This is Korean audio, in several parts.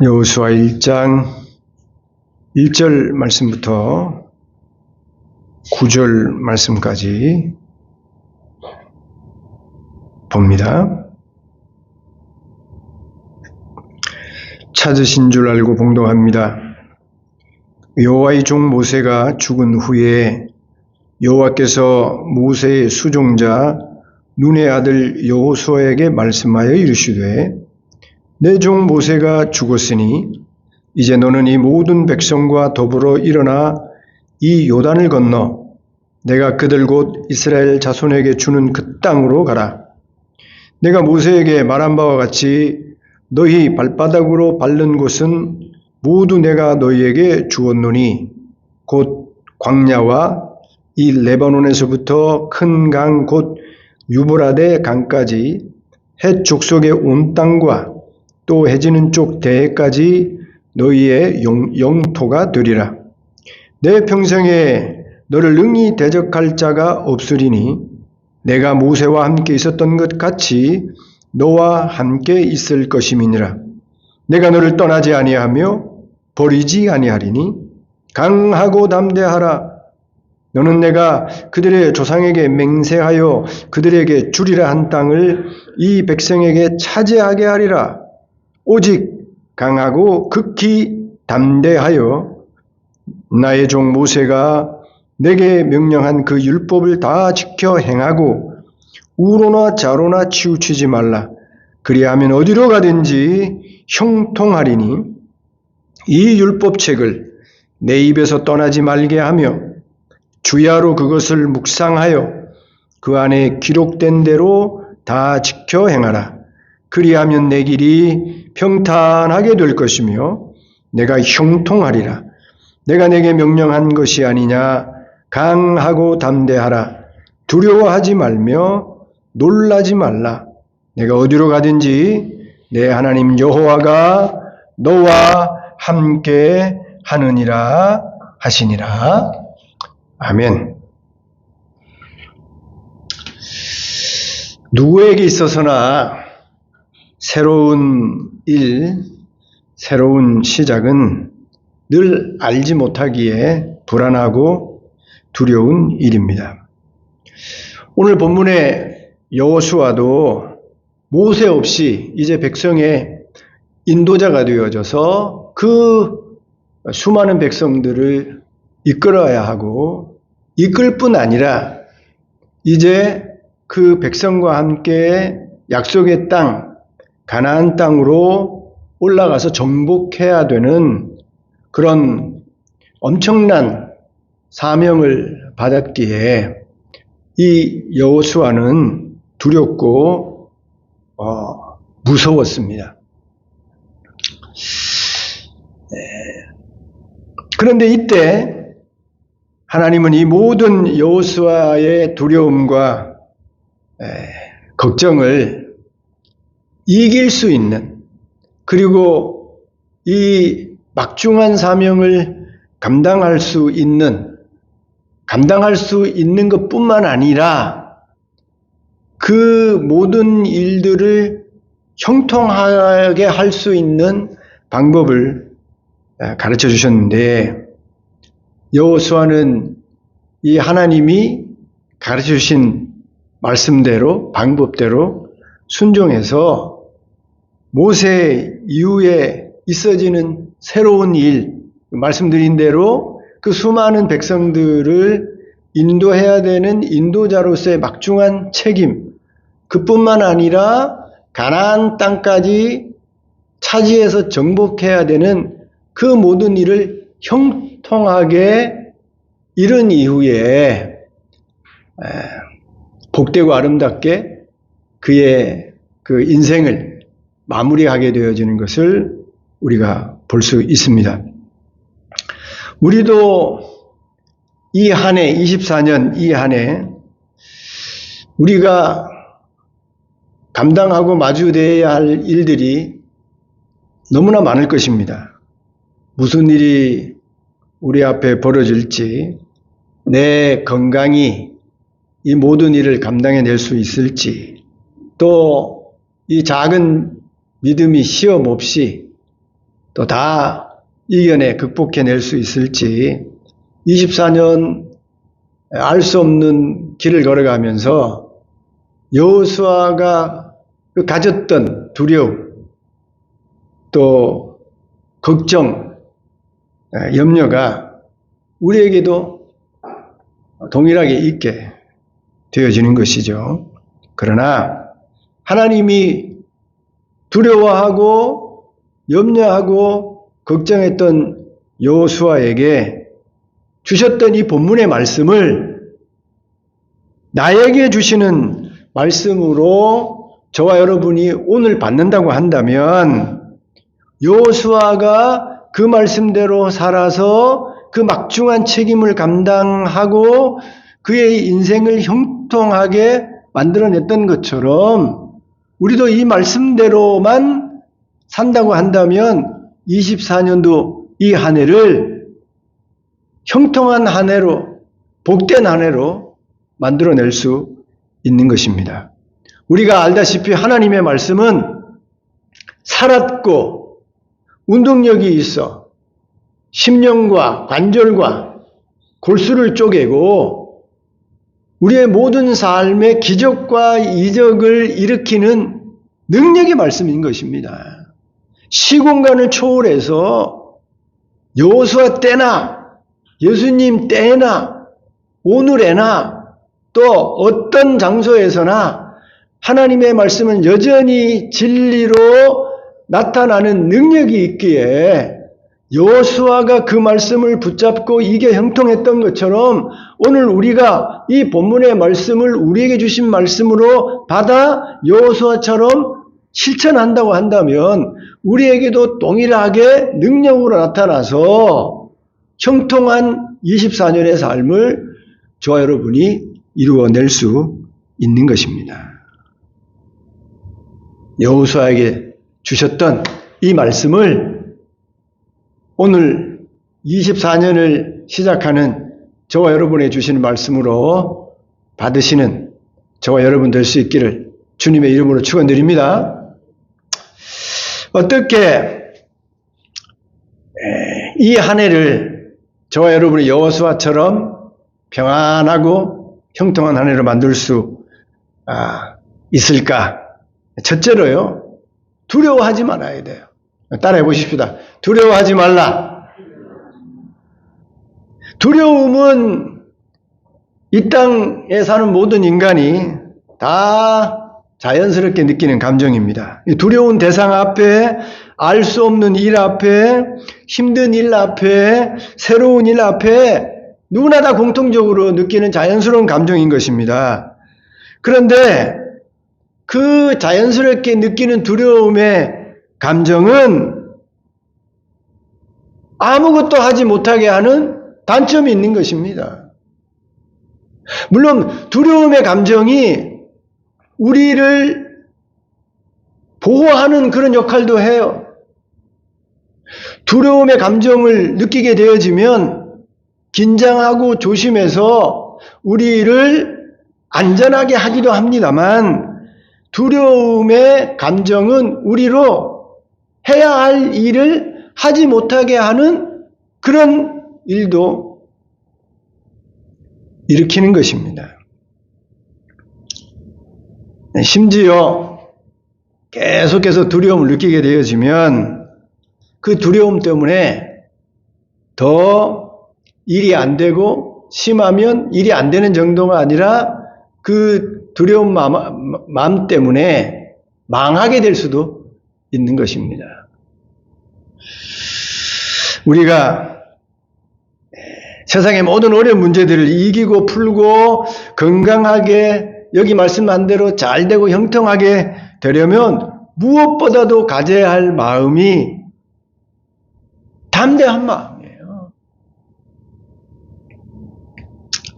여호수아 1장 1절 말씀부터 9절 말씀까지 봅니다. 찾으신 줄 알고 봉독합니다. 여호와의 종 모세가 죽은 후에 여호와께서 모세의 수종자 눈의 아들 여호수아에게 말씀하여 이르시되 내 종 모세가 죽었으니 이제 너는 이 모든 백성과 더불어 일어나 이 요단을 건너 내가 그들 곧 이스라엘 자손에게 주는 그 땅으로 가라. 내가 모세에게 말한 바와 같이 너희 발바닥으로 밟는 곳은 모두 내가 너희에게 주었노니 곧 광야와 이 레바논에서부터 큰 강 곧 유브라데 강까지 헷 족속의 온 땅과 또 해지는 쪽 대해까지 너희의 영토가 되리라. 내 평생에 너를 능히 대적할 자가 없으리니 내가 모세와 함께 있었던 것 같이 너와 함께 있을 것임이니라. 내가 너를 떠나지 아니하며 버리지 아니하리니 강하고 담대하라. 너는 내가 그들의 조상에게 맹세하여 그들에게 주리라 한 땅을 이 백성에게 차지하게 하리라. 오직 강하고 극히 담대하여 나의 종 모세가 내게 명령한 그 율법을 다 지켜 행하고 우로나 좌로나 치우치지 말라. 그리하면 어디로 가든지 형통하리니 이 율법책을 내 입에서 떠나지 말게 하며 주야로 그것을 묵상하여 그 안에 기록된 대로 다 지켜 행하라. 그리하면 내 길이 평탄하게 될 것이며 내가 형통하리라. 내가 내게 명령한 것이 아니냐. 강하고 담대하라. 두려워하지 말며 놀라지 말라. 내가 어디로 가든지 내 하나님 여호와가 너와 함께 하느니라 하시니라. 아멘. 누구에게 있어서나 새로운 일, 새로운 시작은 늘 알지 못하기에 불안하고 두려운 일입니다. 오늘 본문의 여호수아도 모세 없이 이제 백성의 인도자가 되어져서 그 수많은 백성들을 이끌어야 하고 이끌 뿐 아니라 이제 그 백성과 함께 약속의 땅, 가나안 땅으로 올라가서 정복해야 되는 그런 엄청난 사명을 받았기에 이 여호수아는 두렵고 무서웠습니다. 그런데 이때 하나님은 이 모든 여호수아의 두려움과 걱정을 이길 수 있는, 그리고 이 막중한 사명을 감당할 수 있는 것뿐만 아니라 그 모든 일들을 형통하게 할 수 있는 방법을 가르쳐 주셨는데, 여호수아는 이 하나님이 가르쳐 주신 말씀대로, 방법대로 순종해서 모세 이후에 있어지는 새로운 일, 말씀드린 대로 그 수많은 백성들을 인도해야 되는 인도자로서의 막중한 책임, 그뿐만 아니라 가나안 땅까지 차지해서 정복해야 되는 그 모든 일을 형통하게 이룬 이후에 복되고 아름답게 그의 그 인생을 마무리하게 되어지는 것을 우리가 볼 수 있습니다. 우리도 이 한 해, 24년 이 한 해 우리가 감당하고 마주대해야 할 일들이 너무나 많을 것입니다. 무슨 일이 우리 앞에 벌어질지, 내 건강이 이 모든 일을 감당해낼 수 있을지, 또 이 작은 믿음이 시험 없이 또 다 이겨내 극복해낼 수 있을지 24년 알 수 없는 길을 걸어가면서 여호수아가 가졌던 두려움, 또 걱정, 염려가 우리에게도 동일하게 있게 되어지는 것이죠. 그러나 하나님이 두려워하고 염려하고 걱정했던 여호수아에게 주셨던 이 본문의 말씀을 나에게 주시는 말씀으로 저와 여러분이 오늘 받는다고 한다면 여호수아가 그 말씀대로 살아서 그 막중한 책임을 감당하고 그의 인생을 형통하게 만들어냈던 것처럼 우리도 이 말씀대로만 산다고 한다면 24년도 이 한 해를 형통한 한 해로, 복된 한 해로 만들어낼 수 있는 것입니다. 우리가 알다시피 하나님의 말씀은 살았고 운동력이 있어 심령과 관절과 골수를 쪼개고 우리의 모든 삶의 기적과 이적을 일으키는 능력의 말씀인 것입니다. 시공간을 초월해서 여호수아 때나 예수님 때나 오늘에나 또 어떤 장소에서나 하나님의 말씀은 여전히 진리로 나타나는 능력이 있기에 여호수아가 그 말씀을 붙잡고 이게 형통했던 것처럼 오늘 우리가 이 본문의 말씀을 우리에게 주신 말씀으로 받아 여호수아처럼 실천한다고 한다면 우리에게도 동일하게 능력으로 나타나서 형통한 24년의 삶을 저와 여러분이 이루어낼 수 있는 것입니다. 여호수아에게 주셨던 이 말씀을 오늘 24년을 시작하는 저와 여러분의 주시는 말씀으로 받으시는 저와 여러분 될 수 있기를 주님의 이름으로 축원드립니다. 어떻게 이 한 해를 저와 여러분이 여호수아처럼 평안하고 형통한 한 해로 만들 수 있을까? 첫째로요, 두려워하지 말아야 돼요. 따라해 보십시다. 두려워하지 말라. 두려움은 이 땅에 사는 모든 인간이 다 자연스럽게 느끼는 감정입니다. 두려운 대상 앞에, 알 수 없는 일 앞에, 힘든 일 앞에, 새로운 일 앞에 누구나 다 공통적으로 느끼는 자연스러운 감정인 것입니다. 그런데 그 자연스럽게 느끼는 두려움의 감정은 아무것도 하지 못하게 하는 단점이 있는 것입니다. 물론 두려움의 감정이 우리를 보호하는 그런 역할도 해요. 두려움의 감정을 느끼게 되어지면 긴장하고 조심해서 우리를 안전하게 하기도 합니다만 두려움의 감정은 우리로 해야 할 일을 하지 못하게 하는 그런 일도 일으키는 것입니다. 심지어 계속해서 두려움을 느끼게 되어지면 그 두려움 때문에 더 일이 안 되고 심하면 일이 안 되는 정도가 아니라 그 두려운 마음 때문에 망하게 될 수도 있는 것입니다. 우리가 세상의 모든 어려운 문제들을 이기고 풀고 건강하게 여기 말씀한 대로 잘 되고 형통하게 되려면 무엇보다도 가져야 할 마음이 담대한 마음이에요.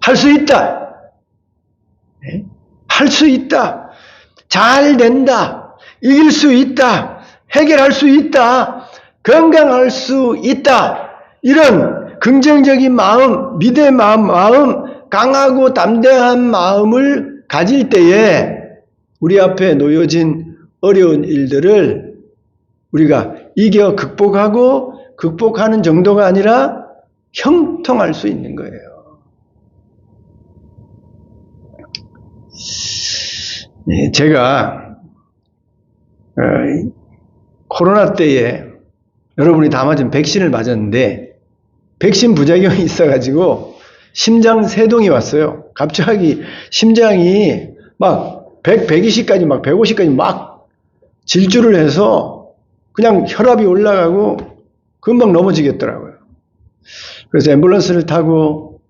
할 수 있다. 할 수 있다. 잘 된다. 이길 수 있다. 해결할 수 있다. 건강할 수 있다. 이런 긍정적인 마음, 믿음의 마음, 강하고 담대한 마음을 가질 때에 우리 앞에 놓여진 어려운 일들을 우리가 이겨 극복하는 정도가 아니라 형통할 수 있는 거예요. 네, 제가 코로나 때에 여러분이 다 맞은 백신을 맞았는데 백신 부작용이 있어가지고 심장 세동이 왔어요. 갑자기 심장이 막 100, 120까지 막 150까지 막 질주를 해서 그냥 혈압이 올라가고 금방 넘어지겠더라고요. 그래서 앰뷸런스를 타고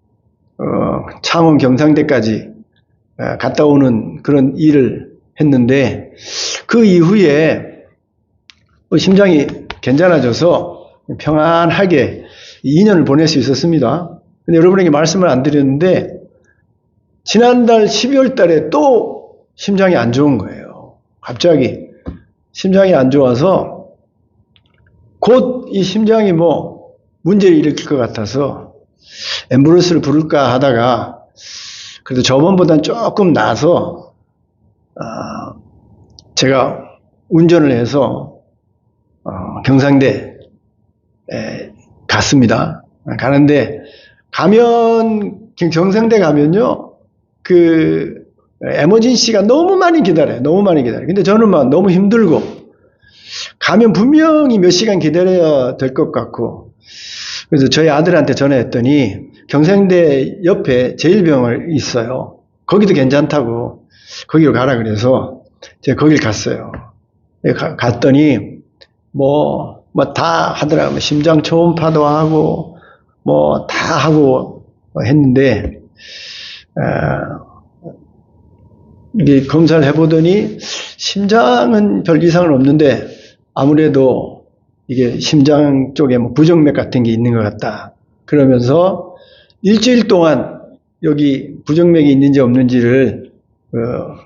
창원 경상대까지 갔다 오는 그런 일을 했는데 그 이후에 심장이 괜찮아져서 평안하게 2년을 보낼 수 있었습니다. 근데 여러분에게 말씀을 안 드렸는데 지난달 12월 달에 또 심장이 안 좋은 거예요. 갑자기 심장이 안 좋아서 곧 이 심장이 뭐 문제를 일으킬 것 같아서 앰뷸런스를 부를까 하다가 그래도 저번보다는 조금 나아서 제가 운전을 해서 경상대에 갔습니다. 가는데 경상대 가면요 그 에머전시가 너무 많이 기다려요. 너무 많이 기다려요. 근데 저는 막 너무 힘들고 가면 분명히 몇 시간 기다려야 될 것 같고 그래서 저희 아들한테 전화했더니 경상대 옆에 제1병원이 있어요. 거기도 괜찮다고 거기로 가라 그래서 제가 거길 갔어요. 갔더니 뭐 다 하더라고요. 심장 초음파도 하고 뭐 다 하고 했는데 이게 검사를 해보더니 심장은 별 이상은 없는데 아무래도 이게 심장 쪽에 뭐 부정맥 같은 게 있는 것 같다. 그러면서 일주일 동안 여기 부정맥이 있는지 없는지를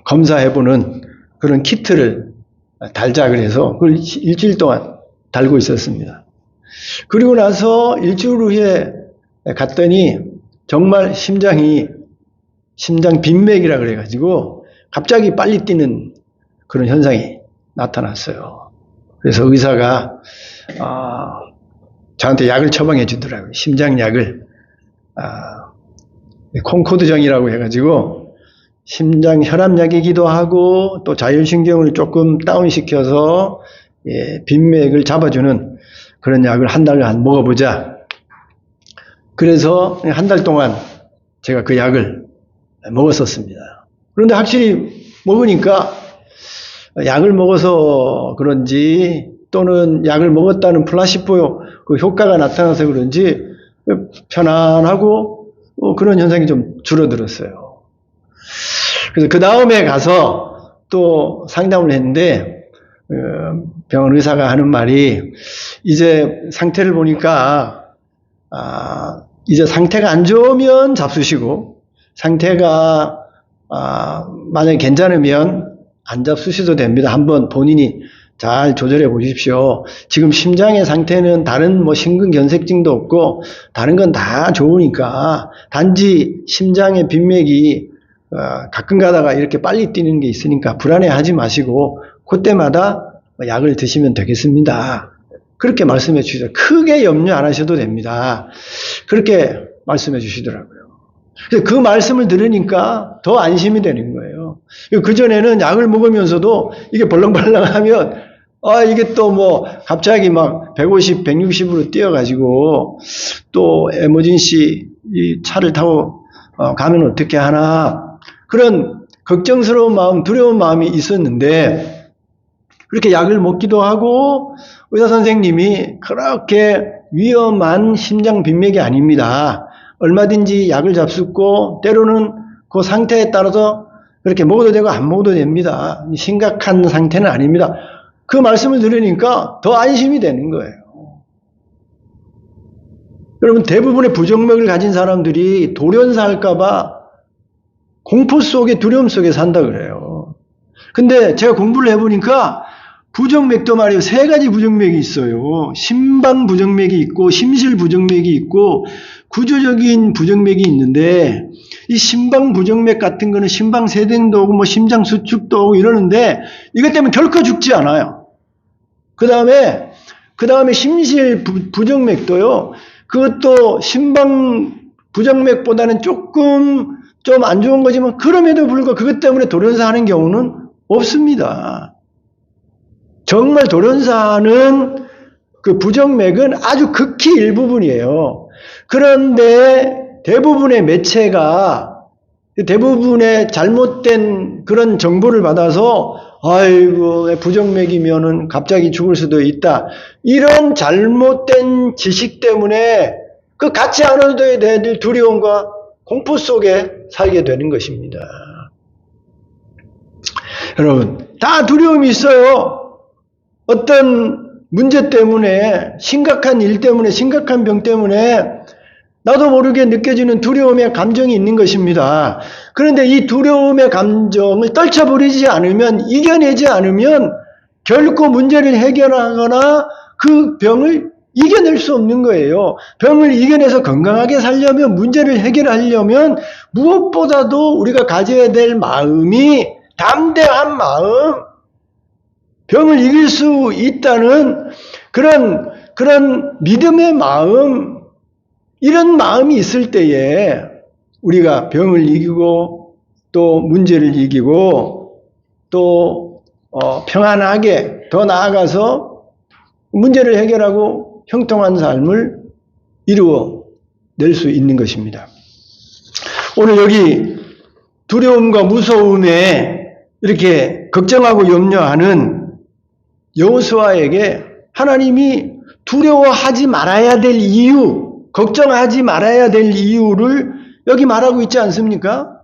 검사해보는 그런 키트를 달자 그래서 그걸 일주일 동안 달고 있었습니다. 그리고 나서 일주일 후에 갔더니 정말 심장 빈맥이라 그래가지고 갑자기 빨리 뛰는 그런 현상이 나타났어요. 그래서 의사가 저한테 약을 처방해 주더라고요. 심장약을 콩코드정이라고 해가지고 심장 혈압약이기도 하고 또 자율신경을 조금 다운시켜서 빈맥을 잡아주는 그런 약을 한 달간 먹어보자. 그래서 한 달 동안 제가 그 약을 먹었었습니다. 그런데 확실히 먹으니까 약을 먹어서 그런지 또는 약을 먹었다는 플라시보 그 효과가 나타나서 그런지 편안하고 그런 현상이 좀 줄어들었어요. 그래서 그 다음에 가서 또 상담을 했는데 병원 의사가 하는 말이 이제 상태를 보니까 이제 상태가 안 좋으면 잡수시고 상태가 만약에 괜찮으면 안 잡수셔도 됩니다. 한번 본인이 잘 조절해 보십시오. 지금 심장의 상태는 다른 뭐 심근경색증도 없고 다른 건 다 좋으니까 단지 심장의 빈맥이 가끔 가다가 이렇게 빨리 뛰는 게 있으니까 불안해하지 마시고 그때마다 약을 드시면 되겠습니다. 그렇게 말씀해 주시더라고요. 크게 염려 안 하셔도 됩니다. 그렇게 말씀해 주시더라고요. 그 말씀을 들으니까 더 안심이 되는 거예요. 그전에는 약을 먹으면서도 이게 벌렁벌렁하면 이게 또 뭐 갑자기 막 150, 160으로 뛰어가지고 또 에머전시 이 차를 타고 가면 어떻게 하나 그런 걱정스러운 마음, 두려운 마음이 있었는데 그렇게 약을 먹기도 하고 의사 선생님이 그렇게 위험한 심장 빈맥이 아닙니다. 얼마든지 약을 잡수고 때로는 그 상태에 따라서 그렇게 먹어도 되고 안 먹어도 됩니다. 심각한 상태는 아닙니다. 그 말씀을 들으니까 더 안심이 되는 거예요. 여러분 대부분의 부정맥을 가진 사람들이 돌연사할까봐 공포 속에 두려움 속에 산다 그래요. 근데 제가 공부를 해보니까 부정맥도 말이에요. 세 가지 부정맥이 있어요. 심방 부정맥이 있고 심실 부정맥이 있고 구조적인 부정맥이 있는데 이 심방 부정맥 같은 거는 심방 세동도 오고 뭐 심장 수축도 오고 이러는데 이것 때문에 결코 죽지 않아요. 그 다음에 그 다음에 심실 부정맥도요. 그것도 심방 부정맥보다는 조금 좀 안 좋은 거지만 그럼에도 불구하고 그것 때문에 돌연사하는 경우는 없습니다. 정말 돌연사하는 그 부정맥은 아주 극히 일부분이에요. 그런데 대부분의 매체가 대부분의 잘못된 그런 정보를 받아서 아이고 부정맥이면은 갑자기 죽을 수도 있다. 이런 잘못된 지식 때문에 그 같이 않아도 될 두려움과 공포 속에 살게 되는 것입니다. 여러분 다 두려움이 있어요. 어떤 문제 때문에 심각한 일 때문에 심각한 병 때문에 나도 모르게 느껴지는 두려움의 감정이 있는 것입니다. 그런데 이 두려움의 감정을 떨쳐버리지 않으면 이겨내지 않으면 결코 문제를 해결하거나 그 병을 이겨낼 수 없는 거예요. 병을 이겨내서 건강하게 살려면 문제를 해결하려면 무엇보다도 우리가 가져야 될 마음이 담대한 마음, 병을 이길 수 있다는 그런 믿음의 마음, 이런 마음이 있을 때에 우리가 병을 이기고 또 문제를 이기고 또 평안하게 더 나아가서 문제를 해결하고 형통한 삶을 이루어낼 수 있는 것입니다. 오늘 여기 두려움과 무서움에 이렇게 걱정하고 염려하는 여호수아에게 하나님이 두려워하지 말아야 될 이유, 걱정하지 말아야 될 이유를 여기 말하고 있지 않습니까?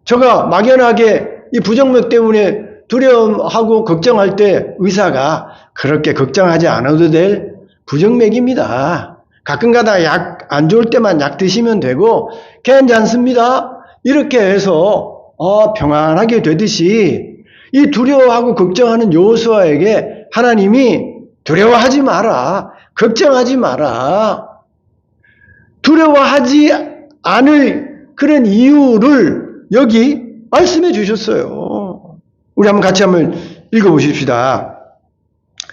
제가 막연하게 이 부정맥 때문에 두려움하고 걱정할 때 의사가 그렇게 걱정하지 않아도 될 부정맥입니다. 가끔가다 약 안 좋을 때만 약 드시면 되고 괜찮습니다. 이렇게 해서 평안하게 되듯이 이 두려워하고 걱정하는 여호수아에게 하나님이 두려워하지 마라. 걱정하지 마라. 두려워하지 않을 그런 이유를 여기 말씀해 주셨어요. 우리 같이 한번 읽어보십시다.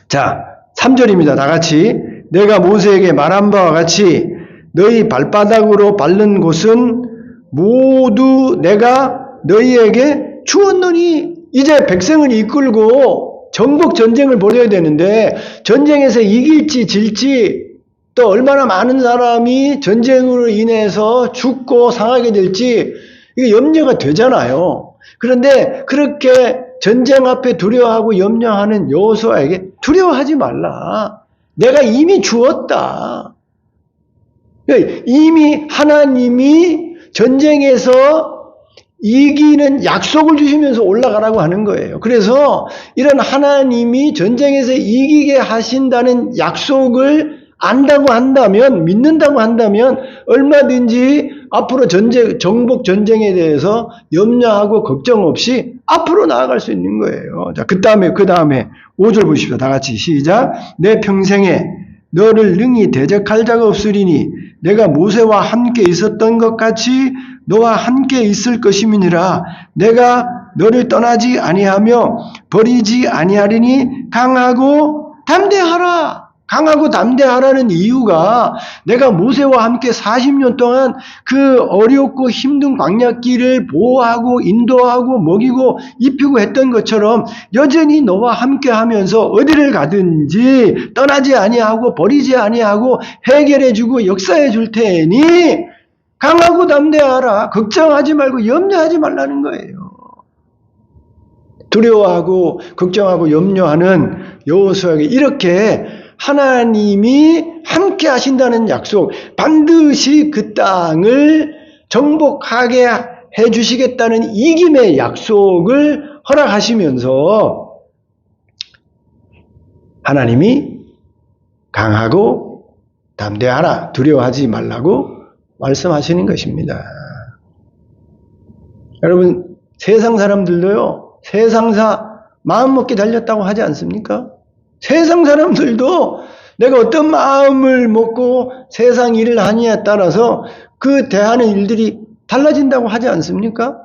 자, 3절입니다. 다 같이. 내가 모세에게 말한 바와 같이 너희 발바닥으로 밟는 곳은 모두 내가 너희에게 주었노니. 이제 백성을 이끌고 정복 전쟁을 벌여야 되는데 전쟁에서 이길지 질지 또 얼마나 많은 사람이 전쟁으로 인해서 죽고 상하게 될지 이게 염려가 되잖아요. 그런데 그렇게 전쟁 앞에 두려워하고 염려하는 여호수아에게 두려워하지 말라. 내가 이미 주었다. 이미 하나님이 전쟁에서 이기는 약속을 주시면서 올라가라고 하는 거예요. 그래서 이런 하나님이 전쟁에서 이기게 하신다는 약속을 안다고 한다면, 믿는다고 한다면 얼마든지 앞으로 정복 전쟁에 대해서 염려하고 걱정 없이 앞으로 나아갈 수 있는 거예요. 자, 그 다음에 5절 보십시오. 다 같이 시작. 내 평생에 너를 능히 대적할 자가 없으리니 내가 모세와 함께 있었던 것 같이 너와 함께 있을 것임이니라. 내가 너를 떠나지 아니하며 버리지 아니하리니 강하고 담대하라. 강하고 담대하라는 이유가 내가 모세와 함께 40년 동안 그 어렵고 힘든 광야길을 보호하고 인도하고 먹이고 입히고 했던 것처럼 여전히 너와 함께 하면서 어디를 가든지 떠나지 아니하고 버리지 아니하고 해결해 주고 역사해 줄 테니 강하고 담대하라. 걱정하지 말고 염려하지 말라는 거예요. 두려워하고 걱정하고 염려하는 여호수아에게 이렇게 하나님이 함께 하신다는 약속, 반드시 그 땅을 정복하게 해주시겠다는 이김의 약속을 허락하시면서 하나님이 강하고 담대하라, 두려워하지 말라고 말씀하시는 것입니다. 여러분, 세상 사람들도요, 세상사 마음먹기 달렸다고 하지 않습니까? 세상 사람들도 내가 어떤 마음을 먹고 세상 일을 하느냐에 따라서 그 대하는 일들이 달라진다고 하지 않습니까?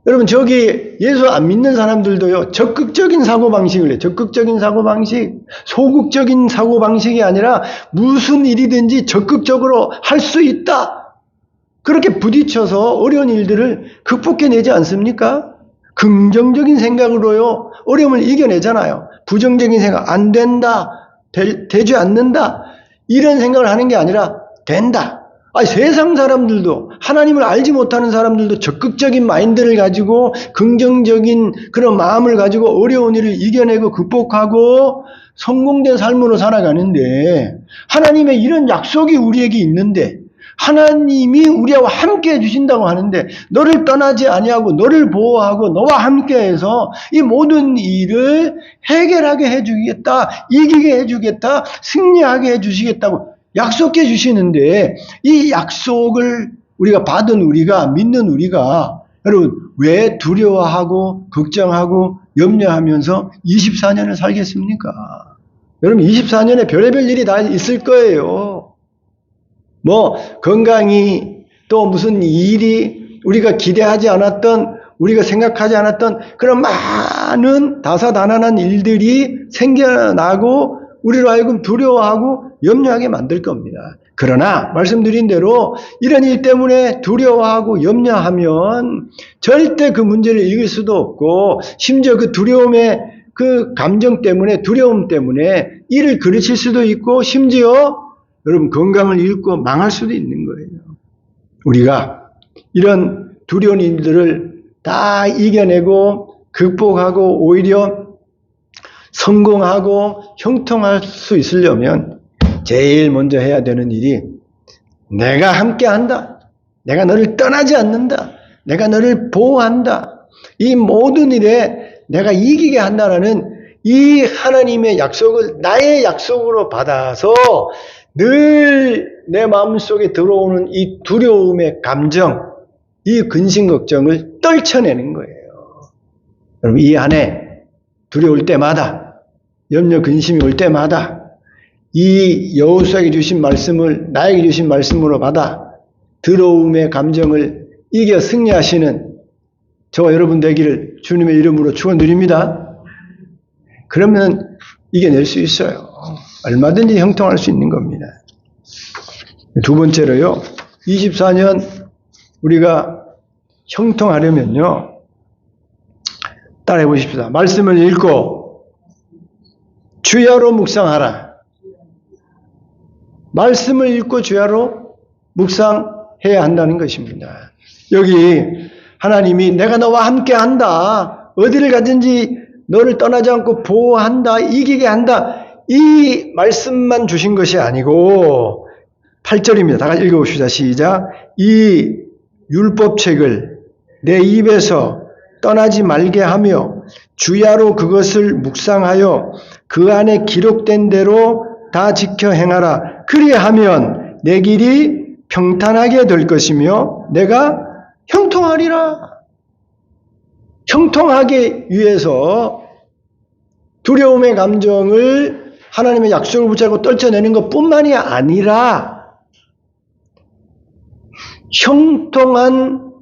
여러분, 저기 예수 안 믿는 사람들도요, 적극적인 사고방식을 해요. 적극적인 사고방식, 소극적인 사고방식이 아니라 무슨 일이든지 적극적으로 할 수 있다. 그렇게 부딪혀서 어려운 일들을 극복해내지 않습니까? 긍정적인 생각으로요, 어려움을 이겨내잖아요. 부정적인 생각, 안 된다, 되지 않는다, 이런 생각을 하는 게 아니라 된다. 아니, 세상 사람들도, 하나님을 알지 못하는 사람들도 적극적인 마인드를 가지고 긍정적인 그런 마음을 가지고 어려운 일을 이겨내고 극복하고 성공된 삶으로 살아가는데, 하나님의 이런 약속이 우리에게 있는데, 하나님이 우리와 함께 해주신다고 하는데, 너를 떠나지 아니하고 너를 보호하고 너와 함께해서 이 모든 일을 해결하게 해주겠다, 이기게 해주겠다, 승리하게 해주시겠다고 약속해 주시는데, 이 약속을 우리가 받은 우리가, 믿는 우리가, 여러분, 왜 두려워하고 걱정하고 염려하면서 24년을 살겠습니까? 여러분, 24년에 별의별 일이 다 있을 거예요. 뭐 건강이, 또 무슨 일이, 우리가 기대하지 않았던, 우리가 생각하지 않았던 그런 많은 다사다난한 일들이 생겨나고 우리로 하여금 두려워하고 염려하게 만들 겁니다. 그러나 말씀드린 대로 이런 일 때문에 두려워하고 염려하면 절대 그 문제를 이길 수도 없고, 심지어 그 두려움의 그 감정 때문에, 두려움 때문에 일을 그르칠 수도 있고, 심지어 여러분 건강을 잃고 망할 수도 있는 거예요. 우리가 이런 두려운 일들을 다 이겨내고 극복하고 오히려 성공하고 형통할 수 있으려면 제일 먼저 해야 되는 일이, 내가 함께 한다, 내가 너를 떠나지 않는다, 내가 너를 보호한다, 이 모든 일에 내가 이기게 한다라는 이 하나님의 약속을 나의 약속으로 받아서 늘 내 마음속에 들어오는 이 두려움의 감정, 이 근심 걱정을 떨쳐내는 거예요. 여러분, 이 안에 두려울 때마다, 염려 근심이 올 때마다 이 여호수아에게 주신 말씀을 나에게 주신 말씀으로 받아 두려움의 감정을 이겨 승리하시는 저와 여러분 되기를 주님의 이름으로 축원드립니다. 그러면 이겨낼 수 있어요. 얼마든지 형통할 수 있는 겁니다. 두 번째로요, 24년 우리가 형통하려면요, 따라해 보십시다. 말씀을 읽고 주야로 묵상하라. 말씀을 읽고 주야로 묵상해야 한다는 것입니다. 여기 하나님이 내가 너와 함께 한다, 어디를 가든지 너를 떠나지 않고 보호한다, 이기게 한다, 이 말씀만 주신 것이 아니고 8절입니다. 다 같이 읽어봅시다. 시작. 이 율법책을 내 입에서 떠나지 말게 하며 주야로 그것을 묵상하여 그 안에 기록된 대로 다 지켜 행하라. 그리하면 내 길이 평탄하게 될 것이며 내가 형통하리라. 형통하기 위해서 두려움의 감정을 하나님의 약속을 붙잡고 떨쳐내는 것뿐만이 아니라 형통한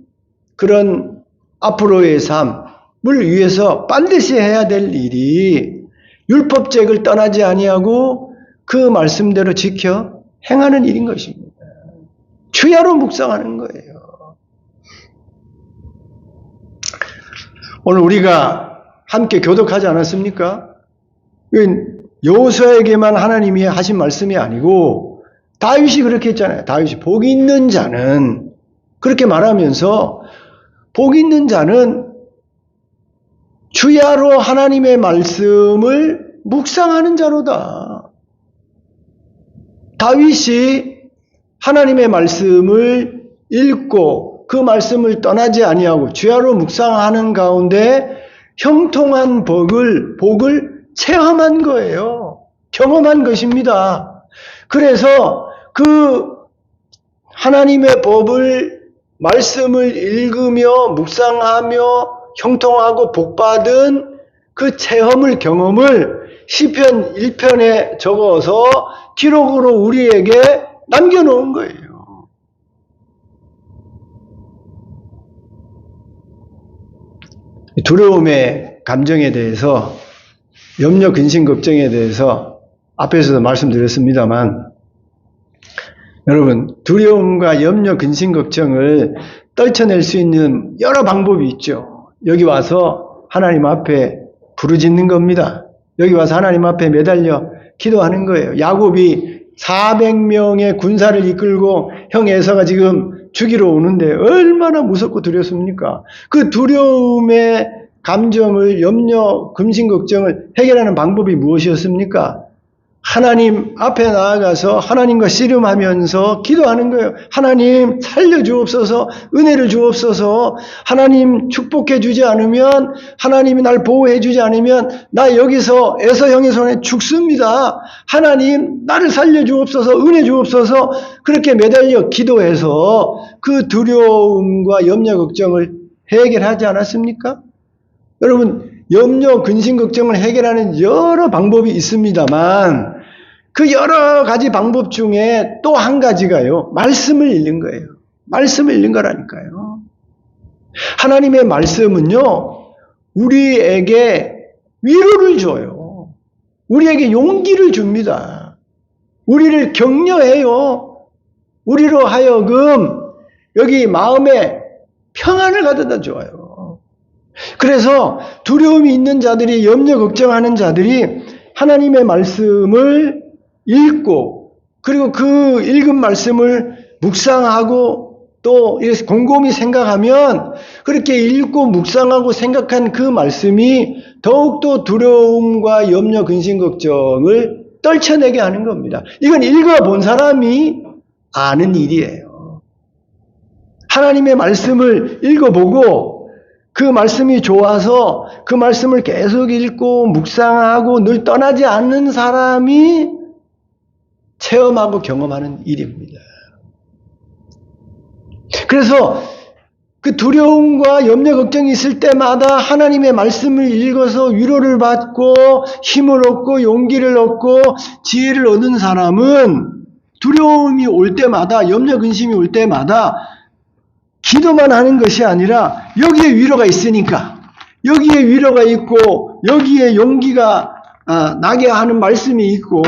그런 앞으로의 삶을 위해서 반드시 해야 될 일이 율법책을 떠나지 아니하고 그 말씀대로 지켜 행하는 일인 것입니다. 주야로 묵상하는 거예요. 오늘 우리가 함께 교독하지 않았습니까? 여호수아에게만 하나님이 하신 말씀이 아니고 다윗이 그렇게 했잖아요. 다윗이 복이 있는 자는, 그렇게 말하면서 복이 있는 자는 주야로 하나님의 말씀을 묵상하는 자로다. 다윗이 하나님의 말씀을 읽고 그 말씀을 떠나지 아니하고 주야로 묵상하는 가운데 형통한 복을 체험한 거예요. 경험한 것입니다. 그래서 그 하나님의 법을, 말씀을 읽으며 묵상하며 형통하고 복받은 그 체험을, 경험을 시편 1편에 적어서 기록으로 우리에게 남겨놓은 거예요. 두려움의 감정에 대해서, 염려, 근심, 걱정에 대해서 앞에서도 말씀드렸습니다만, 여러분, 두려움과 염려, 근심, 걱정을 떨쳐낼 수 있는 여러 방법이 있죠. 여기 와서 하나님 앞에 부르짖는 겁니다. 여기 와서 하나님 앞에 매달려 기도하는 거예요. 야곱이 400명의 군사를 이끌고 형 에서가 지금 죽이러 오는데 얼마나 무섭고 두렵습니까? 그 두려움의 감정을, 염려, 근심, 걱정을 해결하는 방법이 무엇이었습니까? 하나님 앞에 나아가서 하나님과 씨름하면서 기도하는 거예요. 하나님 살려주옵소서, 은혜를 주옵소서. 하나님 축복해 주지 않으면, 하나님이 날 보호해 주지 않으면 나 여기서 에서 형의 손에 죽습니다. 하나님 나를 살려주옵소서, 은혜 주옵소서. 그렇게 매달려 기도해서 그 두려움과 염려 걱정을 해결하지 않았습니까? 여러분, 염려, 근심, 걱정을 해결하는 여러 방법이 있습니다만 그 여러 가지 방법 중에 또 한 가지가요, 말씀을 읽는 거예요. 말씀을 읽는 거라니까요. 하나님의 말씀은요, 우리에게 위로를 줘요. 우리에게 용기를 줍니다. 우리를 격려해요. 우리로 하여금 여기 마음에 평안을 가져다 줘요. 그래서 두려움이 있는 자들이, 염려 걱정하는 자들이 하나님의 말씀을 읽고, 그리고 그 읽은 말씀을 묵상하고 또 곰곰이 생각하면, 그렇게 읽고 묵상하고 생각한 그 말씀이 더욱더 두려움과 염려 근심 걱정을 떨쳐내게 하는 겁니다. 이건 읽어본 사람이 아는 일이에요. 하나님의 말씀을 읽어보고 그 말씀이 좋아서 그 말씀을 계속 읽고 묵상하고 늘 떠나지 않는 사람이 체험하고 경험하는 일입니다. 그래서 그 두려움과 염려 걱정이 있을 때마다 하나님의 말씀을 읽어서 위로를 받고 힘을 얻고 용기를 얻고 지혜를 얻은 사람은 두려움이 올 때마다, 염려 근심이 올 때마다 기도만 하는 것이 아니라 여기에 위로가 있으니까, 여기에 위로가 있고 여기에 용기가 나게 하는 말씀이 있고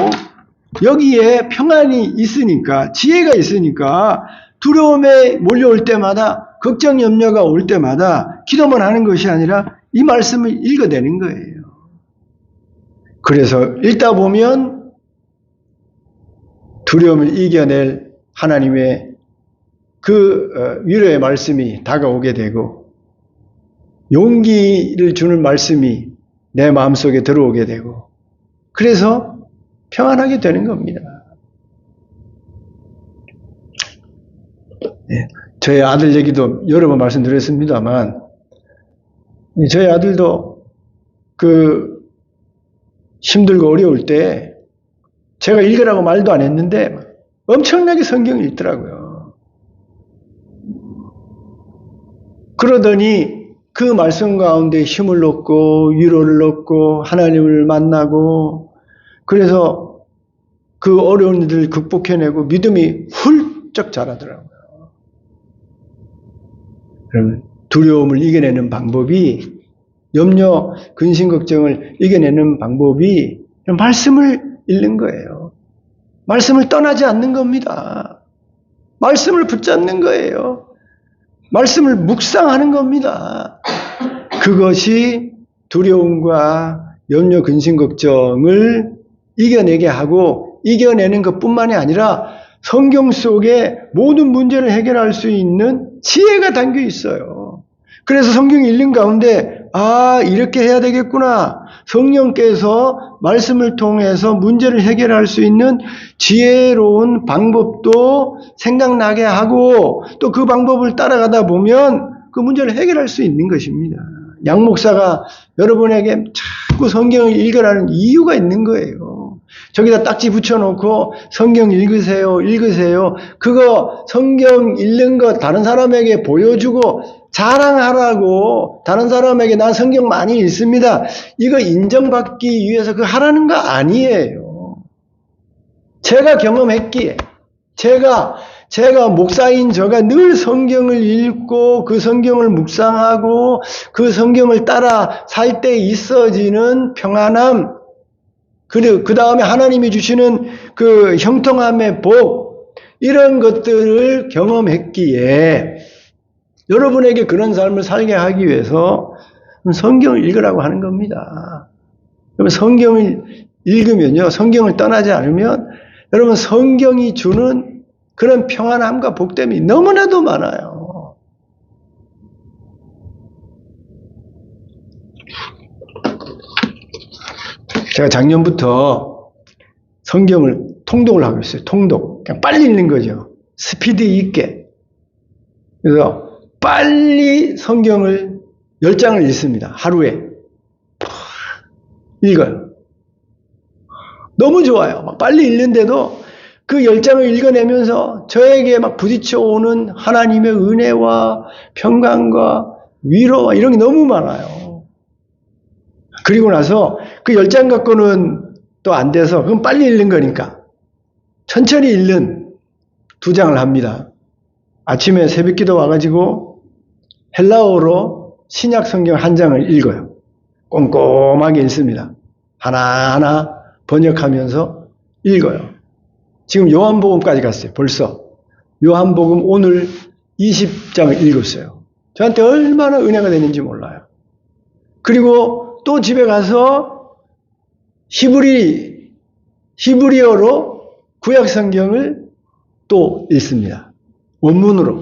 여기에 평안이 있으니까, 지혜가 있으니까 두려움에 몰려올 때마다, 걱정 염려가 올 때마다 기도만 하는 것이 아니라 이 말씀을 읽어내는 거예요. 그래서 읽다 보면 두려움을 이겨낼 하나님의 그 위로의 말씀이 다가오게 되고, 용기를 주는 말씀이 내 마음속에 들어오게 되고, 그래서 평안하게 되는 겁니다. 네, 저희 아들 얘기도 여러 번 말씀드렸습니다만, 저희 아들도 그 힘들고 어려울 때 제가 읽으라고 말도 안 했는데 엄청나게 성경을 읽더라고요. 그러더니 그 말씀 가운데 힘을 얻고 위로를 얻고 하나님을 만나고, 그래서 그 어려운 일을 극복해내고 믿음이 훌쩍 자라더라고요. 그러면 두려움을 이겨내는 방법이, 염려, 근심, 걱정을 이겨내는 방법이 말씀을 읽는 거예요. 말씀을 떠나지 않는 겁니다. 말씀을 붙잡는 거예요. 말씀을 묵상하는 겁니다. 그것이 두려움과 염려, 근심, 걱정을 이겨내게 하고, 이겨내는 것뿐만이 아니라 성경 속에 모든 문제를 해결할 수 있는 지혜가 담겨 있어요. 그래서 성경 읽는 가운데 이렇게 해야 되겠구나. 성령께서 말씀을 통해서 문제를 해결할 수 있는 지혜로운 방법도 생각나게 하고, 또 그 방법을 따라가다 보면 그 문제를 해결할 수 있는 것입니다. 양 목사가 여러분에게 자꾸 성경을 읽으라는 이유가 있는 거예요. 저기다 딱지 붙여놓고 성경 읽으세요, 읽으세요. 그거 성경 읽는 거 다른 사람에게 보여주고 자랑하라고, 다른 사람에게 난 성경 많이 읽습니다, 이거 인정받기 위해서 그거 하라는 거 아니에요. 제가 경험했기에, 제가 제가 목사인 저가 늘 성경을 읽고 그 성경을 묵상하고 그 성경을 따라 살 때 있어지는 평안함, 그리고 그 다음에 하나님이 주시는 그 형통함의 복, 이런 것들을 경험했기에 여러분에게 그런 삶을 살게 하기 위해서 성경을 읽으라고 하는 겁니다. 그러면 성경을 읽으면요, 성경을 떠나지 않으면 여러분 성경이 주는 그런 평안함과 복됨이 너무나도 많아요. 제가 작년부터 성경을 통독을 하고 있어요. 통독. 그냥 빨리 읽는 거죠. 스피드 있게. 그래서 빨리 성경을 10장을 읽습니다. 하루에. 읽어요. 너무 좋아요. 막 빨리 읽는데도 그 10장을 읽어내면서 저에게 막 부딪혀 오는 하나님의 은혜와 평강과 위로와 이런 게 너무 많아요. 그리고 나서 그 10장 갖고는 또 안 돼서 그건 빨리 읽는 거니까 천천히 읽는 2장을 합니다. 아침에 새벽기도 와가지고 헬라어로 신약 성경 1장을 읽어요. 꼼꼼하게 읽습니다. 하나하나 번역하면서 읽어요. 지금 요한복음까지 갔어요. 벌써. 요한복음 오늘 20장을 읽었어요. 저한테 얼마나 은혜가 되는지 몰라요. 그리고 또 집에 가서 히브리어로 구약 성경을 또 읽습니다. 원문으로.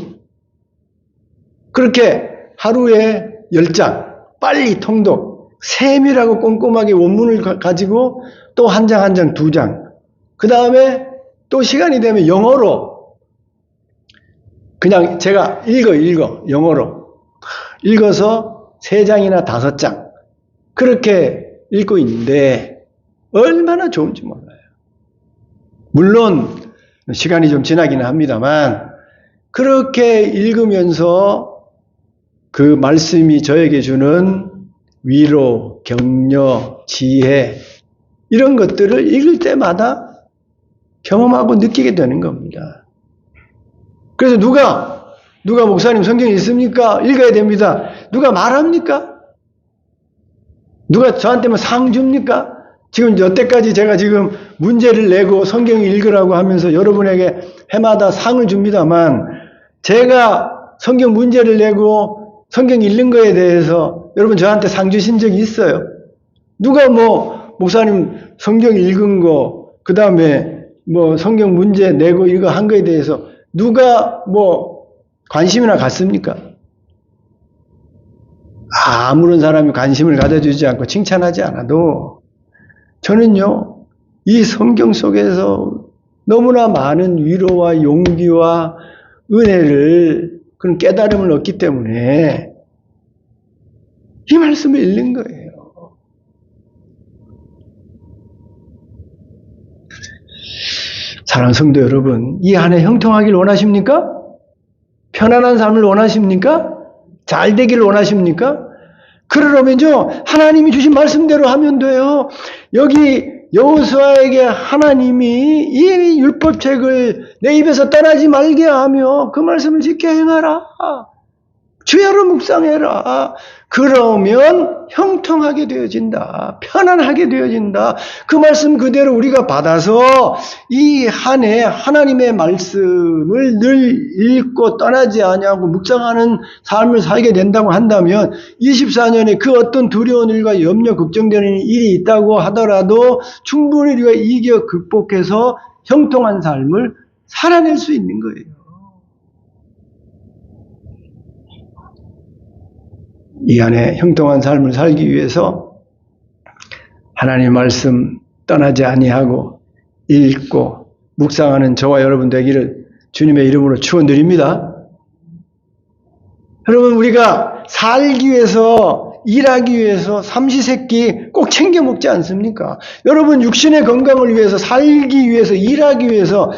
그렇게 하루에 10장 빨리 통독, 세밀하고 꼼꼼하게 원문을 가지고 또 한 장 한 장 2장. 그 다음에 또 시간이 되면 영어로 그냥 제가 읽어 영어로 읽어서 3장이나 5장 그렇게 읽고 있는데 얼마나 좋은지 몰라요. 물론 시간이 좀 지나기는 합니다만 그렇게 읽으면서 그 말씀이 저에게 주는 위로, 격려, 지혜 이런 것들을 읽을 때마다 경험하고 느끼게 되는 겁니다. 그래서 누가 목사님 성경 읽습니까? 읽어야 됩니다. 누가 말합니까? 누가 저한테 뭐 상 줍니까? 지금 여태까지 제가 지금 문제를 내고 성경 읽으라고 하면서 여러분에게 해마다 상을 줍니다만 제가 성경 문제를 내고 성경 읽는 거에 대해서 여러분 저한테 상 주신 적이 있어요? 누가 뭐 목사님 성경 읽은 거 그 다음에 뭐 성경 문제 내고 이거 한 거에 대해서 누가 뭐 관심이나 갖습니까? 아무런 사람이 관심을 가져주지 않고 칭찬하지 않아도 저는요, 이 성경 속에서 너무나 많은 위로와 용기와 은혜를, 그런 깨달음을 얻기 때문에 이 말씀을 읽는 거예요. 사랑하는 성도 여러분, 이 한 해 형통하길 원하십니까? 편안한 삶을 원하십니까? 잘 되길 원하십니까? 그러려면요, 하나님이 주신 말씀대로 하면 돼요. 여기 여호수아에게 하나님이 이 율법책을 내 입에서 떠나지 말게 하며 그 말씀을 지켜 행하라. 주야로 묵상해라. 그러면 형통하게 되어진다. 편안하게 되어진다. 그 말씀 그대로 우리가 받아서 이 한 해 하나님의 말씀을 늘 읽고 떠나지 아니하고 묵상하는 삶을 살게 된다고 한다면 24년에 그 어떤 두려운 일과 염려, 걱정되는 일이 있다고 하더라도 충분히 우리가 이겨 극복해서 형통한 삶을 살아낼 수 있는 거예요. 이 안에 형통한 삶을 살기 위해서 하나님의 말씀 떠나지 아니하고 읽고 묵상하는 저와 여러분 되기를 주님의 이름으로 축원드립니다. 여러분, 우리가 살기 위해서, 일하기 위해서 삼시세끼 꼭 챙겨 먹지 않습니까? 여러분, 육신의 건강을 위해서, 살기 위해서, 일하기 위해서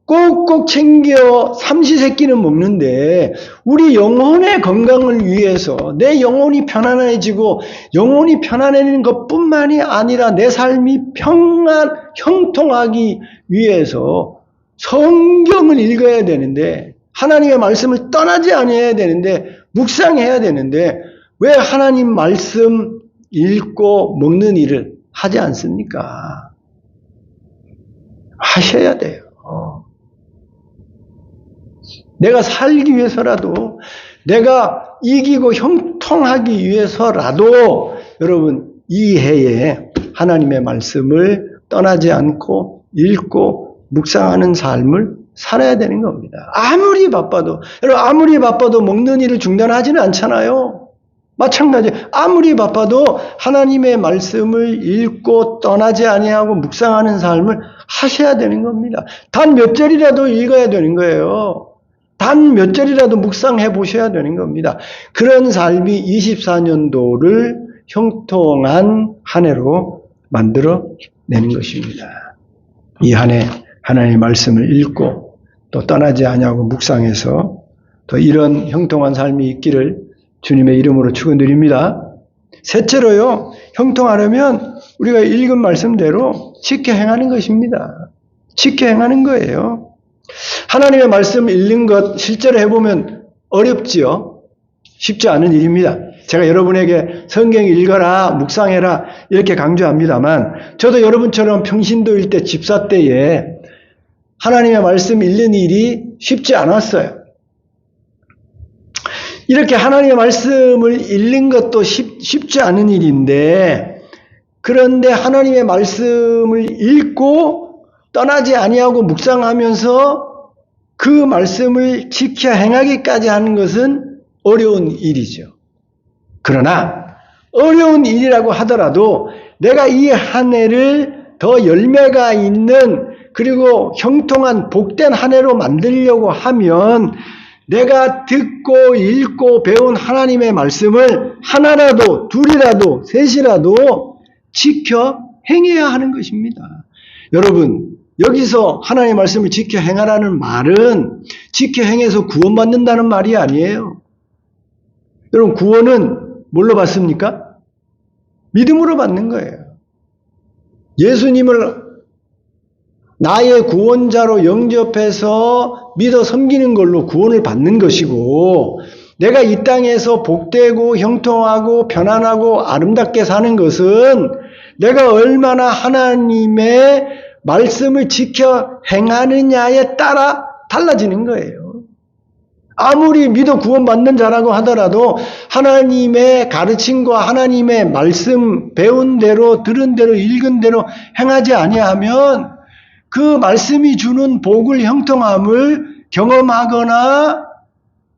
꼭꼭 챙겨 삼시세끼는 먹는데 우리 영혼의 건강을 위해서 내 영혼이 편안해지고 영혼이 편안해지는 것뿐만이 아니라 내 삶이 형통하기 위해서 성경을 읽어야 되는데, 하나님의 말씀을 떠나지 아니해야 되는데, 묵상해야 되는데, 왜 하나님 말씀 읽고 먹는 일을 하지 않습니까? 하셔야 돼요. 내가 살기 위해서라도, 내가 이기고 형통하기 위해서라도 여러분 이 해에 하나님의 말씀을 떠나지 않고 읽고 묵상하는 삶을 살아야 되는 겁니다. 아무리 바빠도, 여러분 아무리 바빠도 먹는 일을 중단하지는 않잖아요. 마찬가지. 아무리 바빠도 하나님의 말씀을 읽고 떠나지 아니하고 묵상하는 삶을 하셔야 되는 겁니다. 단 몇 절이라도 읽어야 되는 거예요. 단 몇 절이라도 묵상해 보셔야 되는 겁니다. 그런 삶이 24년도를 형통한 한 해로 만들어 내는 것입니다. 이 한 해 하나님의 말씀을 읽고 또 떠나지 아니하고 묵상해서 또 이런 형통한 삶이 있기를 주님의 이름으로 축원드립니다. 셋째로요, 형통하려면 우리가 읽은 말씀대로 지켜 행하는 것입니다. 지켜 행하는 거예요. 하나님의 말씀 읽는 것 실제로 해보면 어렵지요. 쉽지 않은 일입니다. 제가 여러분에게 성경 읽어라, 묵상해라 이렇게 강조합니다만 저도 여러분처럼 평신도일 때 집사 때에 하나님의 말씀 읽는 일이 쉽지 않았어요. 이렇게 하나님의 말씀을 읽는 것도 쉽지 않은 일인데, 그런데 하나님의 말씀을 읽고 떠나지 아니하고 묵상하면서 그 말씀을 지켜 행하기까지 하는 것은 어려운 일이죠. 그러나 어려운 일이라고 하더라도 내가 이 한 해를 더 열매가 있는 그리고 형통한 복된 한 해로 만들려고 하면 내가 듣고 읽고 배운 하나님의 말씀을 하나라도 둘이라도 셋이라도 지켜 행해야 하는 것입니다. 여러분, 여기서 하나님의 말씀을 지켜 행하라는 말은 지켜 행해서 구원받는다는 말이 아니에요. 여러분, 구원은 뭘로 받습니까? 믿음으로 받는 거예요. 예수님을 나의 구원자로 영접해서 믿어 섬기는 걸로 구원을 받는 것이고, 내가 이 땅에서 복되고 형통하고 편안하고 아름답게 사는 것은 내가 얼마나 하나님의 말씀을 지켜 행하느냐에 따라 달라지는 거예요. 아무리 믿어 구원받는 자라고 하더라도 하나님의 가르침과 하나님의 말씀 배운 대로 들은 대로 읽은 대로 행하지 아니하면 그 말씀이 주는 복을 형통함을 경험하거나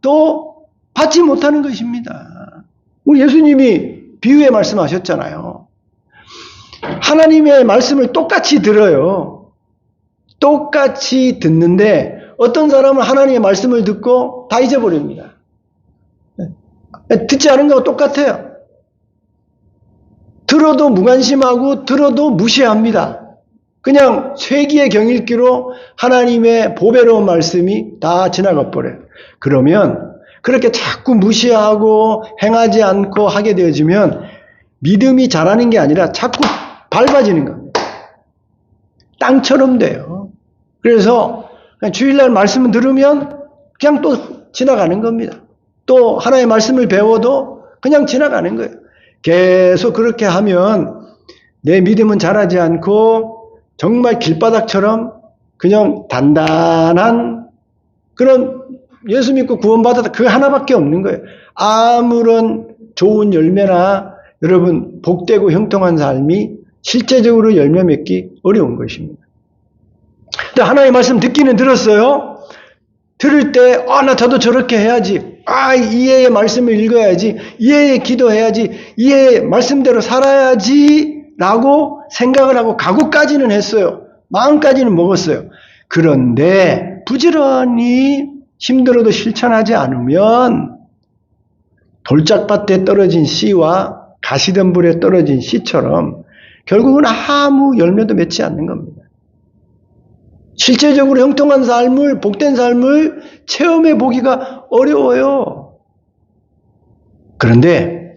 또 받지 못하는 것입니다. 우리 예수님이 비유에 말씀하셨잖아요. 하나님의 말씀을 똑같이 들어요. 똑같이 듣는데 어떤 사람은 하나님의 말씀을 듣고 다 잊어버립니다. 듣지 않은 거하고 똑같아요. 들어도 무관심하고 들어도 무시합니다. 그냥 쇠기의 경읽기로 하나님의 보배로운 말씀이 다 지나가 버려요. 그러면 그렇게 자꾸 무시하고 행하지 않고 하게 되어지면 믿음이 자라는 게 아니라 자꾸 밟아지는 겁니다. 땅처럼 돼요. 그래서 그냥 주일날 말씀을 들으면 그냥 또 지나가는 겁니다. 또 하나의 말씀을 배워도 그냥 지나가는 거예요. 계속 그렇게 하면 내 믿음은 자라지 않고 정말 길바닥처럼 그냥 단단한 그런 예수 믿고 구원받았다 그 하나밖에 없는 거예요. 아무런 좋은 열매나 여러분 복되고 형통한 삶이 실제적으로 열매 맺기 어려운 것입니다. 근데 하나님의 말씀 듣기는 들었어요. 들을 때 나 저도 저렇게 해야지. 이해의 말씀을 읽어야지. 이해의 기도해야지. 이해의 말씀대로 살아야지 라고 생각을 하고 각오까지는 했어요. 마음까지는 먹었어요. 그런데 부지런히 힘들어도 실천하지 않으면 돌짝밭에 떨어진 씨와 가시덤불에 떨어진 씨처럼 결국은 아무 열매도 맺지 않는 겁니다. 실제적으로 형통한 삶을, 복된 삶을 체험해 보기가 어려워요. 그런데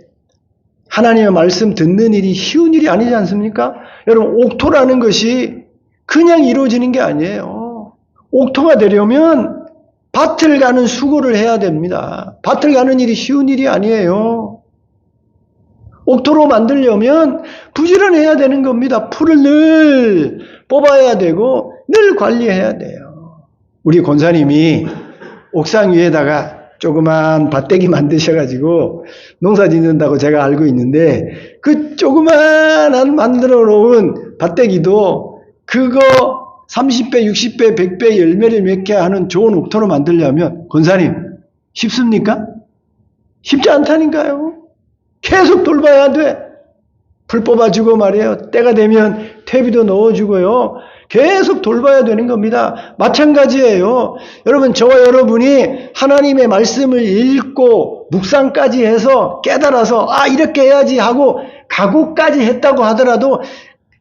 하나님의 말씀 듣는 일이 쉬운 일이 아니지 않습니까? 여러분, 옥토라는 것이 그냥 이루어지는 게 아니에요. 옥토가 되려면 밭을 가는 수고를 해야 됩니다. 밭을 가는 일이 쉬운 일이 아니에요. 옥토로 만들려면 부지런해야 되는 겁니다. 풀을 늘 뽑아야 되고 늘 관리해야 돼요. 우리 권사님이 옥상 위에다가 조그만 밭대기 만드셔가지고 농사 짓는다고 제가 알고 있는데, 그 조그만한 만들어 놓은 밭대기도 그거 30배, 60배, 100배 열매를 맺게 하는 좋은 옥토로 만들려면, 권사님, 쉽습니까? 쉽지 않다니까요. 계속 돌봐야 돼. 풀 뽑아주고 말이에요. 때가 되면 퇴비도 넣어주고요. 계속 돌봐야 되는 겁니다. 마찬가지예요. 여러분, 저와 여러분이 하나님의 말씀을 읽고 묵상까지 해서 깨달아서 이렇게 해야지 하고 각오까지 했다고 하더라도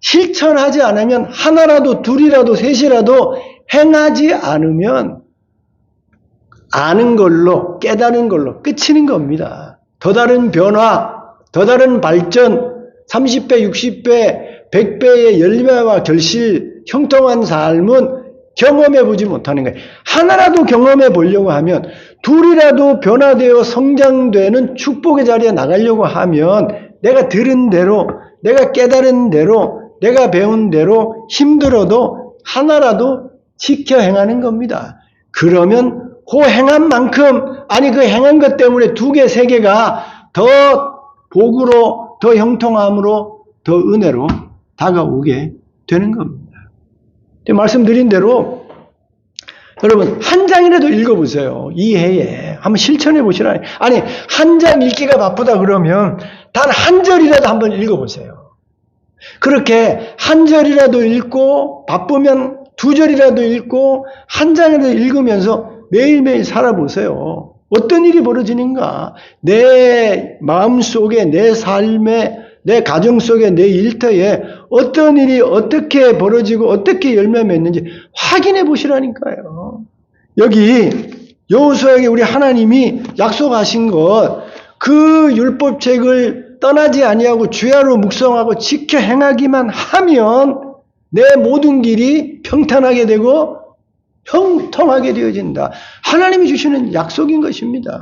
실천하지 않으면, 하나라도 둘이라도 셋이라도 행하지 않으면 아는 걸로, 깨닫는 걸로 끝이는 겁니다. 더 다른 변화, 더 다른 발전, 30배, 60배, 100배의 열매와 결실, 형통한 삶은 경험해 보지 못하는 거예요. 하나라도 경험해 보려고 하면, 둘이라도 변화되어 성장되는 축복의 자리에 나가려고 하면, 내가 들은 대로, 내가 깨달은 대로, 내가 배운 대로 힘들어도 하나라도 지켜 행하는 겁니다. 그러면 그 행한 만큼, 그 행한 것 때문에 2개, 3개가 더 복으로, 더 형통함으로, 더 은혜로 다가오게 되는 겁니다. 말씀드린 대로 여러분, 한 장이라도 읽어보세요. 이 해에 한번 실천해 보시라니. 한 장 읽기가 바쁘다 그러면 단 한 절이라도 한번 읽어보세요. 그렇게 한 절이라도 읽고, 바쁘면 2절이라도 읽고, 한 장이라도 읽으면서 매일매일 살아보세요. 어떤 일이 벌어지는가? 내 마음 속에, 내 삶에, 내 가정 속에, 내 일터에 어떤 일이 어떻게 벌어지고 어떻게 열매 맺는지 확인해 보시라니까요. 여기 여호수아에게 우리 하나님이 약속하신 것, 그 율법책을 떠나지 아니하고 주야로 묵상하고 지켜 행하기만 하면 내 모든 길이 평탄하게 되고 형통하게 되어진다. 하나님이 주시는 약속인 것입니다.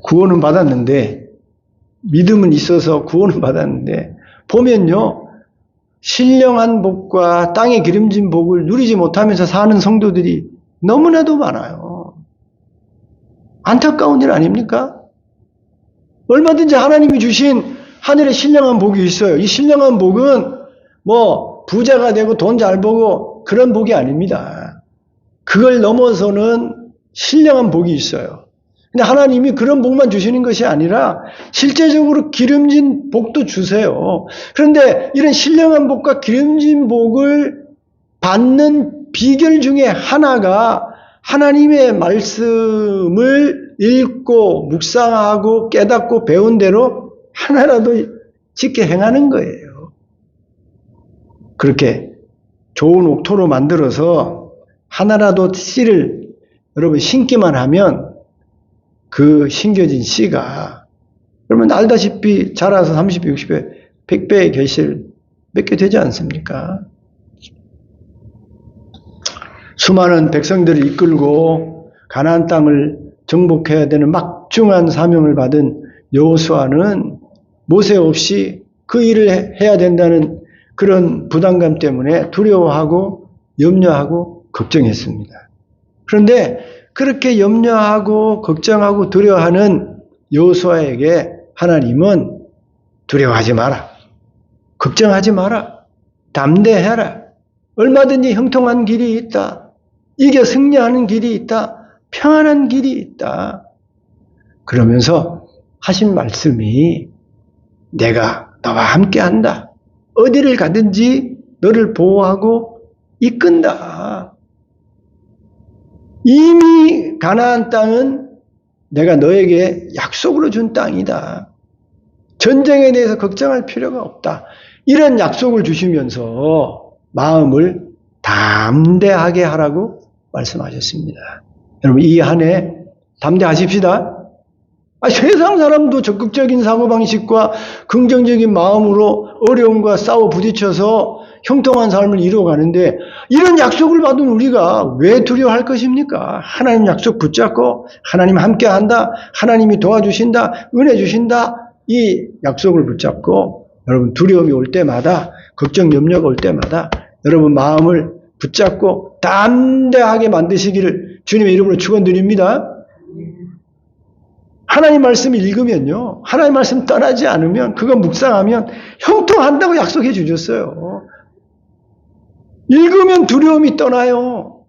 구원은 받았는데, 믿음은 있어서 구원은 받았는데, 보면요, 신령한 복과 땅에 기름진 복을 누리지 못하면서 사는 성도들이 너무나도 많아요. 안타까운 일 아닙니까? 얼마든지 하나님이 주신 하늘에 신령한 복이 있어요. 이 신령한 복은 부자가 되고 돈 잘 벌고 그런 복이 아닙니다. 그걸 넘어서는 신령한 복이 있어요. 근데 하나님이 그런 복만 주시는 것이 아니라 실제적으로 기름진 복도 주세요. 그런데 이런 신령한 복과 기름진 복을 받는 비결 중에 하나가 하나님의 말씀을 읽고 묵상하고 깨닫고 배운 대로 하나라도 지켜 행하는 거예요. 그렇게 좋은 옥토로 만들어서 하나라도 씨를 여러분 심기만 하면 그 심겨진 씨가 여러분 알다시피 자라서 30배, 60배, 100배의 결실 맺게 되지 않습니까? 수많은 백성들을 이끌고 가나안 땅을 정복해야 되는 막중한 사명을 받은 여호수아는 모세 없이 그 일을 해야 된다는 그런 부담감 때문에 두려워하고 염려하고 걱정했습니다. 그런데 그렇게 염려하고 걱정하고 두려워하는 여호수아에게 하나님은 두려워하지 마라. 걱정하지 마라. 담대해라. 얼마든지 형통한 길이 있다. 이겨 승리하는 길이 있다. 평안한 길이 있다. 그러면서 하신 말씀이 내가 너와 함께 한다. 어디를 가든지 너를 보호하고 이끈다. 이미 가나안 땅은 내가 너에게 약속으로 준 땅이다. 전쟁에 대해서 걱정할 필요가 없다. 이런 약속을 주시면서 마음을 담대하게 하라고 말씀하셨습니다. 여러분 이 한 해 담대하십시다. 세상 사람도 적극적인 사고방식과 긍정적인 마음으로 어려움과 싸워 부딪혀서 형통한 삶을 이루어가는데 이런 약속을 받은 우리가 왜 두려워할 것입니까? 하나님 약속 붙잡고 하나님 함께한다. 하나님이 도와주신다. 은혜 주신다. 이 약속을 붙잡고 여러분 두려움이 올 때마다 걱정 염려가 올 때마다 여러분 마음을 붙잡고 담대하게 만드시기를 주님의 이름으로 축원드립니다. 하나님 말씀을 읽으면요. 하나님 말씀 떠나지 않으면 그거 묵상하면 형통한다고 약속해 주셨어요. 읽으면 두려움이 떠나요.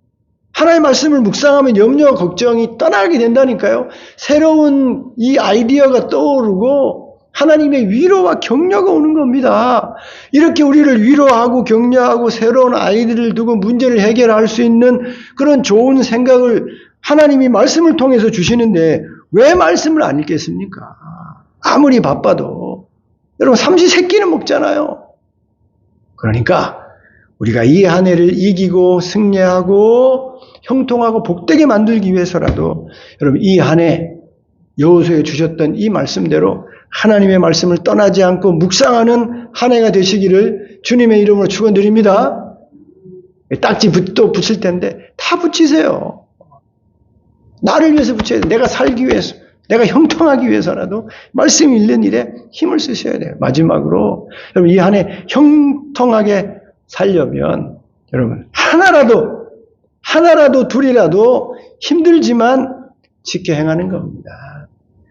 하나님 말씀을 묵상하면 염려와 걱정이 떠나게 된다니까요. 새로운 이 아이디어가 떠오르고 하나님의 위로와 격려가 오는 겁니다. 이렇게 우리를 위로하고 격려하고 새로운 아이디어를 두고 문제를 해결할 수 있는 그런 좋은 생각을 하나님이 말씀을 통해서 주시는데 왜 말씀을 안 읽겠습니까? 아무리 바빠도. 여러분 삼시세끼는 먹잖아요. 그러니까 우리가 이 한 해를 이기고 승리하고 형통하고 복되게 만들기 위해서라도 여러분 이 한 해 여호수아에 주셨던 이 말씀대로 하나님의 말씀을 떠나지 않고 묵상하는 한 해가 되시기를 주님의 이름으로 축원드립니다. 딱지 또 붙일 텐데 다 붙이세요. 나를 위해서 붙여야 돼. 내가 살기 위해서, 내가 형통하기 위해서라도 말씀 읽는 일에 힘을 쓰셔야 돼요. 마지막으로 여러분 이 한 해 형통하게 살려면 여러분 하나라도 둘이라도 힘들지만 지켜 행하는 겁니다.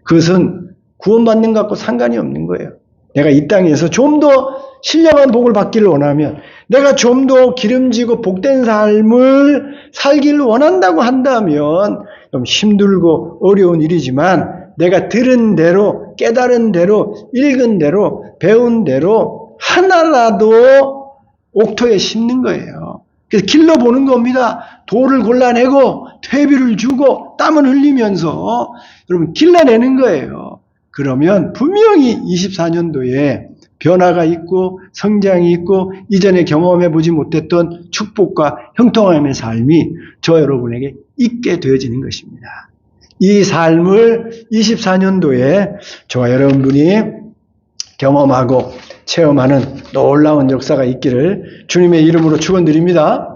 그것은 구원받는 것과 상관이 없는 거예요. 내가 이 땅에서 좀 더 신령한 복을 받기를 원하면 내가 좀 더 기름지고 복된 삶을 살기를 원한다고 한다면 좀 힘들고 어려운 일이지만 내가 들은 대로 깨달은 대로 읽은 대로 배운 대로 하나라도 옥토에 심는 거예요. 그래서 길러보는 겁니다. 돌을 골라내고 퇴비를 주고 땀을 흘리면서 여러분 길러내는 거예요. 그러면 분명히 24년도에 변화가 있고 성장이 있고 이전에 경험해보지 못했던 축복과 형통함의 삶이 저 여러분에게 있게 되어지는 것입니다. 이 삶을 24년도에 저와 여러분이 경험하고 체험하는 놀라운 역사가 있기를 주님의 이름으로 축원드립니다.